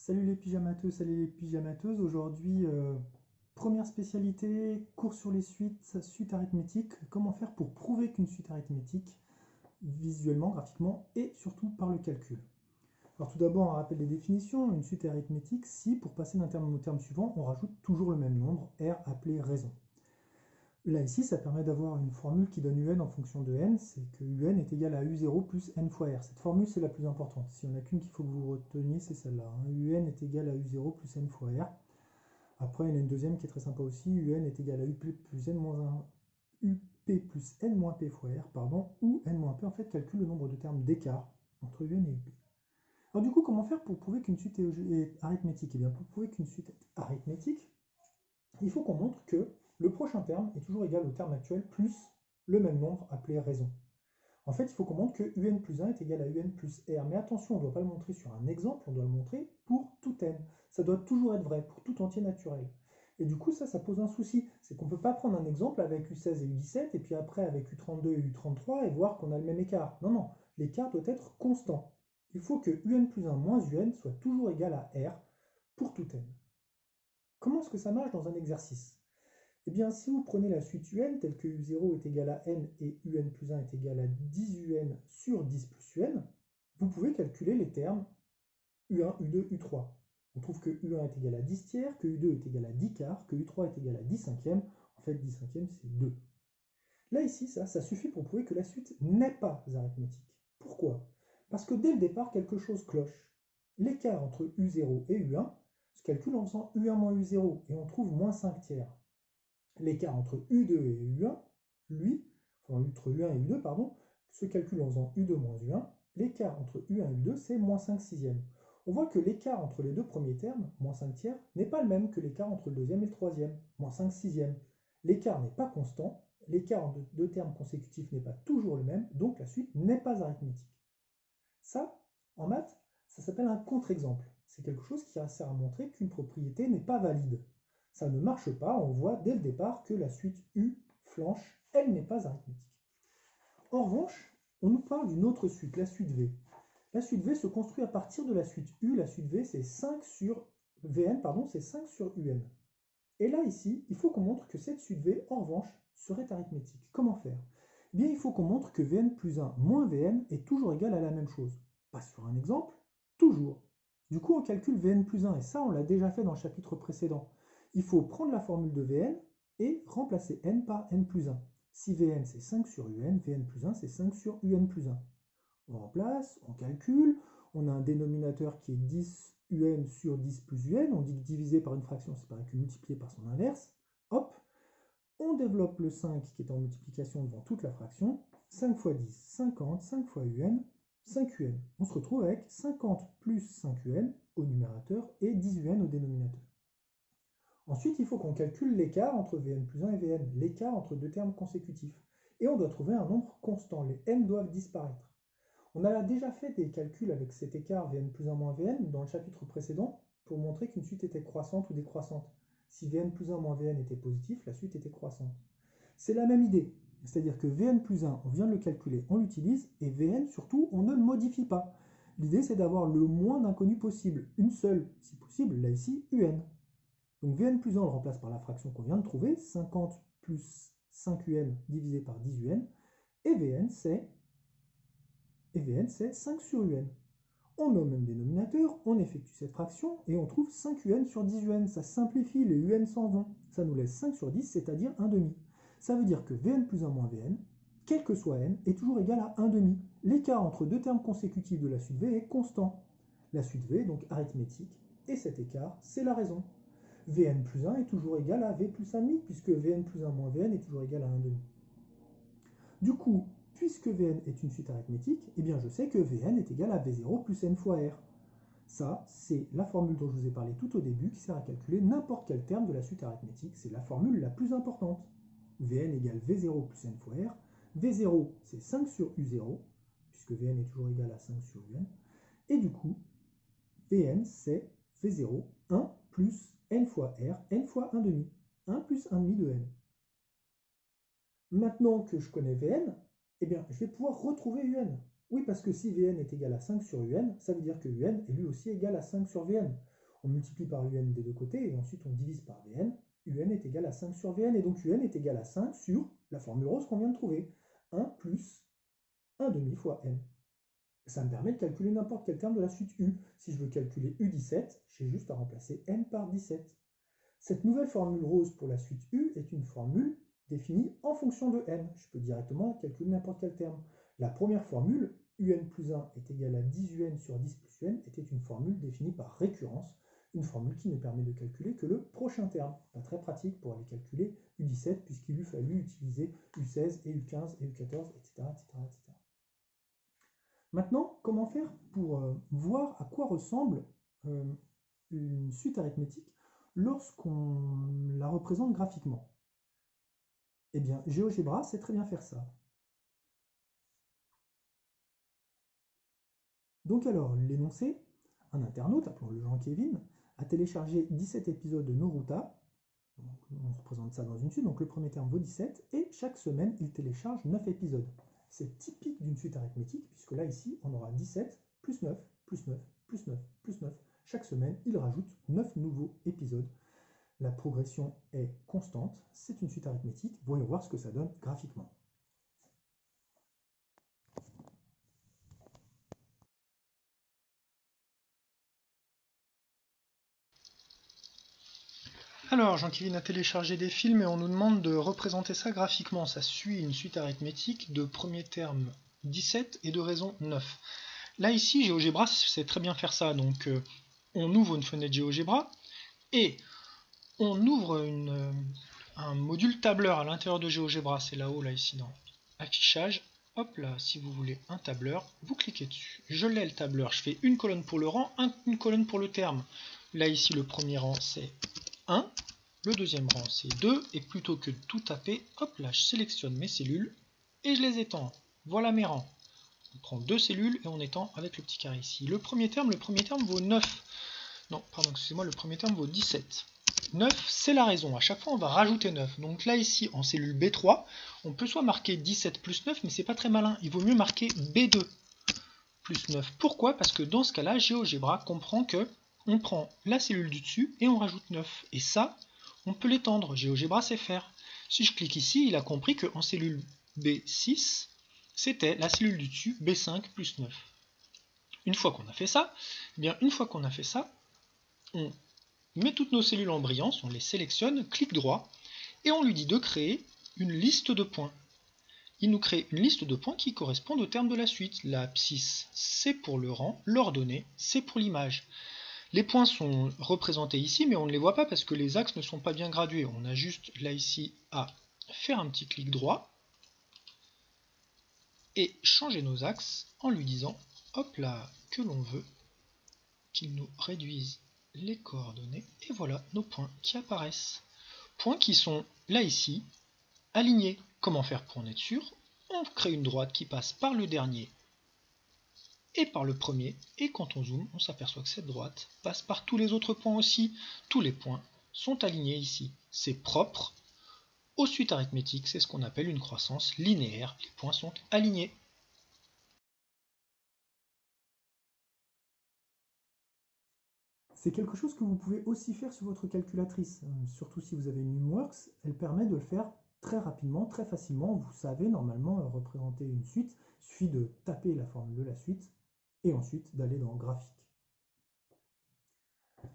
Salut les pyjamateux, salut les pyjamateuses. Aujourd'hui, première spécialité, cours sur les suites arithmétiques. Comment faire pour prouver qu'une suite arithmétique, visuellement, graphiquement, et surtout par le calcul. Alors tout d'abord, un rappel des définitions. Une suite arithmétique, si pour passer d'un terme au terme suivant, on rajoute toujours le même nombre, R appelé raison. Là, ici, ça permet d'avoir une formule qui donne UN en fonction de n, c'est que UN est égal à U0 plus n fois R. Cette formule, c'est la plus importante. Si on n'a qu'une qu'il faut que vous reteniez, c'est celle-là. UN est égal à U0 plus n fois R. Après, il y en a une deuxième qui est très sympa aussi. UN est égal à UP plus n moins 1, UP plus n moins P fois R, pardon, où n moins P, en fait, calcule le nombre de termes d'écart entre UN et UP. Alors du coup, comment faire pour prouver qu'une suite est arithmétique? Eh bien, pour prouver qu'une suite est arithmétique, il faut qu'on montre que le prochain terme est toujours égal au terme actuel plus le même nombre appelé raison. En fait, il faut qu'on montre que UN plus 1 est égal à UN plus R. Mais attention, on ne doit pas le montrer sur un exemple, on doit le montrer pour tout n. Ça doit toujours être vrai, pour tout entier naturel. Et du coup, ça pose un souci. C'est qu'on ne peut pas prendre un exemple avec U16 et U17, et puis après avec U32 et U33, et voir qu'on a le même écart. Non, non, l'écart doit être constant. Il faut que UN plus 1 moins UN soit toujours égal à R pour tout n. Comment est-ce que ça marche dans un exercice? Eh bien, si vous prenez la suite UN, telle que U0 est égal à n et UN plus 1 est égal à 10 UN sur 10 plus UN, vous pouvez calculer les termes U1, U2, U3. On trouve que U1 est égal à 10 tiers, que U2 est égal à 10 quarts, que U3 est égal à 10 cinquièmes. En fait, 10 cinquièmes, c'est 2. Là, ici, ça suffit pour prouver que la suite n'est pas arithmétique. Pourquoi? Parce que dès le départ, quelque chose cloche. L'écart entre U0 et U1 se calcule en faisant U1 moins U0, et on trouve moins 5 tiers. L'écart entre U2 et U1, lui, enfin entre U1 et U2, pardon, se calcule en faisant U2 moins U1. L'écart entre U1 et U2, c'est moins 5 sixièmes. On voit que l'écart entre les deux premiers termes, moins 5 tiers, n'est pas le même que l'écart entre le deuxième et le troisième, moins 5 sixièmes. L'écart n'est pas constant, l'écart entre deux termes consécutifs n'est pas toujours le même, donc la suite n'est pas arithmétique. Ça, en maths, ça s'appelle un contre-exemple. C'est quelque chose qui sert à montrer qu'une propriété n'est pas valide. Ça ne marche pas, on voit dès le départ que la suite U flanche, elle n'est pas arithmétique. En revanche, on nous parle d'une autre suite, la suite V. La suite V se construit à partir de la suite U, la suite V c'est 5 sur Vn, pardon, c'est 5 sur Un. Et là, ici, il faut qu'on montre que cette suite V, en revanche, serait arithmétique. Comment faire? Eh bien, il faut qu'on montre que Vn plus 1 moins Vn est toujours égal à la même chose. Pas sur un exemple, toujours. Du coup, on calcule Vn plus 1, et ça, on l'a déjà fait dans le chapitre précédent. Il faut prendre la formule de Vn et remplacer n par n plus 1. Si Vn c'est 5 sur Un, Vn plus 1 c'est 5 sur Un plus 1. On remplace, on calcule, on a un dénominateur qui est 10 UN sur 10 plus UN, on dit que divisé par une fraction c'est pareil que multiplié par son inverse, hop, on développe le 5 qui est en multiplication devant toute la fraction, 5 fois 10, 50, 5 fois UN, 5 UN. On se retrouve avec 50 plus 5 UN au numérateur et 10 UN au dénominateur. Ensuite, il faut qu'on calcule l'écart entre Vn plus 1 et Vn, l'écart entre deux termes consécutifs. Et on doit trouver un nombre constant, les n doivent disparaître. On a déjà fait des calculs avec cet écart Vn plus 1 moins Vn dans le chapitre précédent pour montrer qu'une suite était croissante ou décroissante. Si Vn plus 1 moins Vn était positif, la suite était croissante. C'est la même idée, c'est-à-dire que Vn plus 1, on vient de le calculer, on l'utilise, et Vn surtout, on ne le modifie pas. L'idée c'est d'avoir le moins d'inconnus possible, une seule, si possible, là ici, Un. Donc Vn plus 1, on le remplace par la fraction qu'on vient de trouver, 50 plus 5 UN divisé par 10 UN, et Vn c'est 5 sur UN. On met au même dénominateur, on effectue cette fraction, et on trouve 5 UN sur 10 UN. Ça simplifie, les UN s'en vont. Ça nous laisse 5 sur 10, c'est-à-dire 1 demi. Ça veut dire que Vn plus 1 moins Vn, quel que soit n, est toujours égal à 1 demi. L'écart entre deux termes consécutifs de la suite V est constant. La suite V est donc arithmétique, et cet écart, c'est la raison. Vn plus 1 est toujours égal à V plus 1,5, puisque Vn plus 1 moins Vn est toujours égal à 1 demi. Du coup, puisque Vn est une suite arithmétique, eh bien je sais que Vn est égal à V0 plus n fois R. Ça, c'est la formule dont je vous ai parlé tout au début qui sert à calculer n'importe quel terme de la suite arithmétique. C'est la formule la plus importante. Vn égale V0 plus n fois R. V0, c'est 5 sur U0, puisque Vn est toujours égal à 5 sur Un. Et du coup, Vn, c'est V0, 1 plus n fois R, n fois 1 demi. 1 plus 1 demi de n. Maintenant que je connais Vn, eh bien, je vais pouvoir retrouver Un. Oui, parce que si Vn est égal à 5 sur Un, ça veut dire que Un est lui aussi égal à 5 sur Vn. On multiplie par un des deux côtés et ensuite on divise par Vn. Un est égal à 5 sur Vn et donc Un est égal à 5 sur la formule rose qu'on vient de trouver. 1 plus 1 demi fois n. Ça me permet de calculer n'importe quel terme de la suite U. Si je veux calculer U17, j'ai juste à remplacer n par 17. Cette nouvelle formule rose pour la suite U est une formule définie en fonction de n. Je peux directement calculer n'importe quel terme. La première formule, un plus 1 est égal à 10 un sur 10 plus un, était une formule définie par récurrence, une formule qui ne permet de calculer que le prochain terme. Pas très pratique pour aller calculer U17 puisqu'il eût fallu utiliser U16 et U15 et U14, etc. etc. Maintenant, comment faire pour voir à quoi ressemble une suite arithmétique lorsqu'on la représente graphiquement? Eh bien, GeoGebra sait très bien faire ça. Donc alors, l'énoncé, un internaute, appelons-le Jean-Kévin, a téléchargé 17 épisodes de Noruta. On représente ça dans une suite, donc le premier terme vaut 17, et chaque semaine, il télécharge 9 épisodes. C'est typique d'une suite arithmétique, puisque là, ici, on aura 17 plus 9, plus 9, plus 9, plus 9. Chaque semaine, il rajoute 9 nouveaux épisodes. La progression est constante, c'est une suite arithmétique. Voyons voir ce que ça donne graphiquement. Alors, Jean-Kévin a téléchargé des films et on nous demande de représenter ça graphiquement. Ça suit une suite arithmétique de premier terme 17 et de raison 9. Là, ici, GeoGebra sait très bien faire ça. Donc, on ouvre une fenêtre GeoGebra et on ouvre un module tableur à l'intérieur de GeoGebra. C'est là-haut, là, ici, dans Affichage. Hop là, si vous voulez un tableur, vous cliquez dessus. Je l'ai le tableur. Je fais une colonne pour le rang, une colonne pour le terme. Là, ici, le premier rang, c'est 1. Le deuxième rang, c'est 2. Et plutôt que de tout taper, hop là, je sélectionne mes cellules et je les étends. Voilà mes rangs. On prend 2 cellules et on étend avec le petit carré ici. Le premier terme vaut 9. Non, pardon, excusez-moi, le premier terme vaut 17. 9, c'est la raison. À chaque fois, on va rajouter 9. Donc là, ici, en cellule B3, on peut soit marquer 17 plus 9, mais c'est pas très malin. Il vaut mieux marquer B2 plus 9. Pourquoi? Parce que dans ce cas-là, GeoGebra comprend que on prend la cellule du dessus et on rajoute 9. Et ça, on peut l'étendre. GeoGebra sait faire. Si je clique ici, il a compris qu'en cellule B6, c'était la cellule du dessus B5 plus 9. Une fois qu'on a fait ça, on met toutes nos cellules en brillance, on les sélectionne, clic droit, et on lui dit de créer une liste de points. Il nous crée une liste de points qui correspondent au terme de la suite. La abscisse, c'est pour le rang, l'ordonnée, c'est pour l'image. Les points sont représentés ici, mais on ne les voit pas parce que les axes ne sont pas bien gradués. On a juste là ici à faire un petit clic droit et changer nos axes en lui disant, hop là, que l'on veut qu'il nous réduise les coordonnées, et voilà nos points qui apparaissent. Points qui sont là ici, alignés. Comment faire pour en être sûr? On crée une droite qui passe par le dernier et par le premier, et quand on zoome, on s'aperçoit que cette droite passe par tous les autres points aussi. Tous les points sont alignés ici. C'est propre aux suites arithmétiques, c'est ce qu'on appelle une croissance linéaire. Les points sont alignés. C'est quelque chose que vous pouvez aussi faire sur votre calculatrice, surtout si vous avez une Numworks, elle permet de le faire très rapidement, très facilement. Vous savez normalement représenter une suite, il suffit de taper la formule de la suite et ensuite d'aller dans graphique.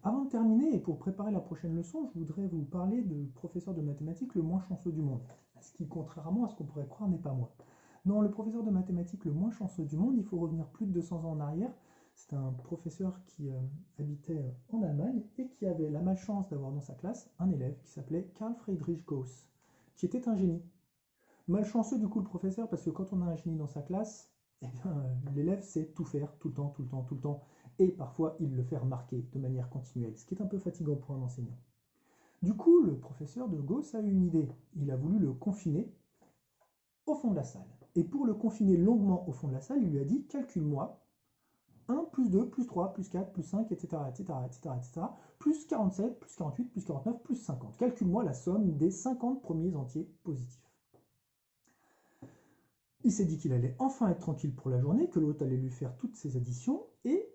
Avant de terminer et pour préparer la prochaine leçon, je voudrais vous parler du professeur de mathématiques le moins chanceux du monde, ce qui, contrairement à ce qu'on pourrait croire, n'est pas moi. Non, le professeur de mathématiques le moins chanceux du monde, il faut revenir plus de 200 ans en arrière. C'est un professeur qui habitait en Allemagne et qui avait la malchance d'avoir dans sa classe un élève qui s'appelait Carl Friedrich Gauss, qui était un génie. Malchanceux du coup le professeur parce que quand on a un génie dans sa classe, eh bien, l'élève sait tout faire tout le temps, tout le temps, tout le temps, et parfois il le fait remarquer de manière continuelle, ce qui est un peu fatigant pour un enseignant. Du coup, le professeur de Gauss a eu une idée. Il a voulu le confiner au fond de la salle. Et pour le confiner longuement au fond de la salle, il lui a dit calcule-moi 1 plus 2 plus 3 plus 4 plus 5, etc., etc., etc., etc., plus 47, plus 48, plus 49, plus 50. Calcule-moi la somme des 50 premiers entiers positifs. Il s'est dit qu'il allait enfin être tranquille pour la journée, que l'autre allait lui faire toutes ses additions, et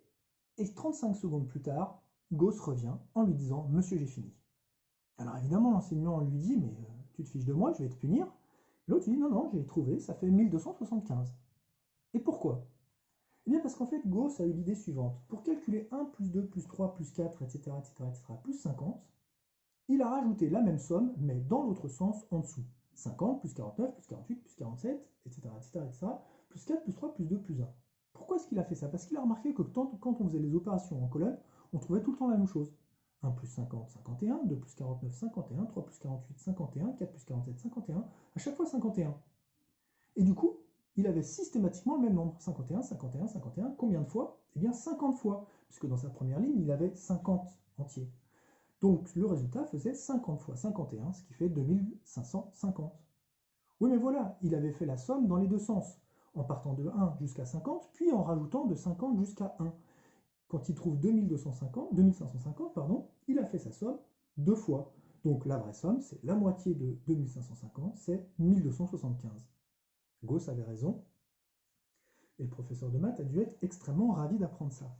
35 secondes plus tard, Gauss revient en lui disant « Monsieur, j'ai fini ». Alors évidemment, l'enseignant lui dit « Mais tu te fiches de moi, je vais te punir ». L'autre dit « Non, non, j'ai trouvé, ça fait 1275 ». Et pourquoi? Eh bien parce qu'en fait, Gauss a eu l'idée suivante. Pour calculer 1 plus 2 plus 3 plus 4, etc., etc., etc., plus 50, il a rajouté la même somme, mais dans l'autre sens, en dessous. 50 plus 49 plus 48 plus 47, etc., etc., etc., plus 4 plus 3 plus 2 plus 1. Pourquoi est-ce qu'il a fait ça? Parce qu'il a remarqué que quand on faisait les opérations en colonne, on trouvait tout le temps la même chose. 1 plus 50, 51, 2 plus 49, 51, 3 plus 48, 51, 4 plus 47, 51, à chaque fois 51. Et du coup, il avait systématiquement le même nombre. 51, 51, 51, combien de fois? Eh bien 50 fois, puisque dans sa première ligne, il avait 50 entiers. Donc le résultat faisait 50 fois 51, ce qui fait 2550. Oui, mais voilà, il avait fait la somme dans les deux sens, en partant de 1 jusqu'à 50, puis en rajoutant de 50 jusqu'à 1. Quand il trouve 2550, il a fait sa somme deux fois. Donc la vraie somme, c'est la moitié de 2550, c'est 1275. Gauss avait raison, et le professeur de maths a dû être extrêmement ravi d'apprendre ça.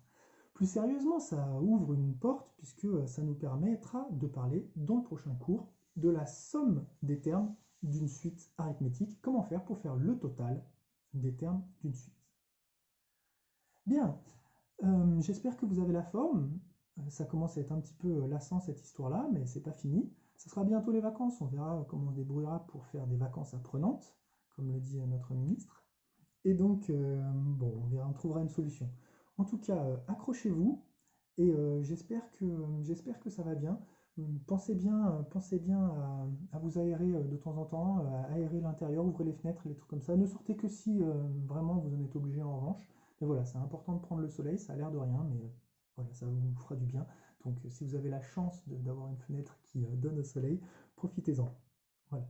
Plus sérieusement, ça ouvre une porte, puisque ça nous permettra de parler dans le prochain cours de la somme des termes d'une suite arithmétique, comment faire pour faire le total des termes d'une suite. Bien, j'espère que vous avez la forme. Ça commence à être un petit peu lassant cette histoire-là, mais c'est pas fini. Ça sera bientôt les vacances, on verra comment on se débrouillera pour faire des vacances apprenantes, comme le dit notre ministre. Et donc, bon, on trouvera une solution. En tout cas, accrochez-vous et j'espère que ça va bien. Pensez bien à vous aérer de temps en temps, à aérer l'intérieur, ouvrez les fenêtres, les trucs comme ça. Ne sortez que si vraiment vous en êtes obligé en revanche. Mais voilà, c'est important de prendre le soleil, ça a l'air de rien, mais voilà, ça vous fera du bien. Donc si vous avez la chance d'avoir une fenêtre qui donne au soleil, profitez-en. Voilà.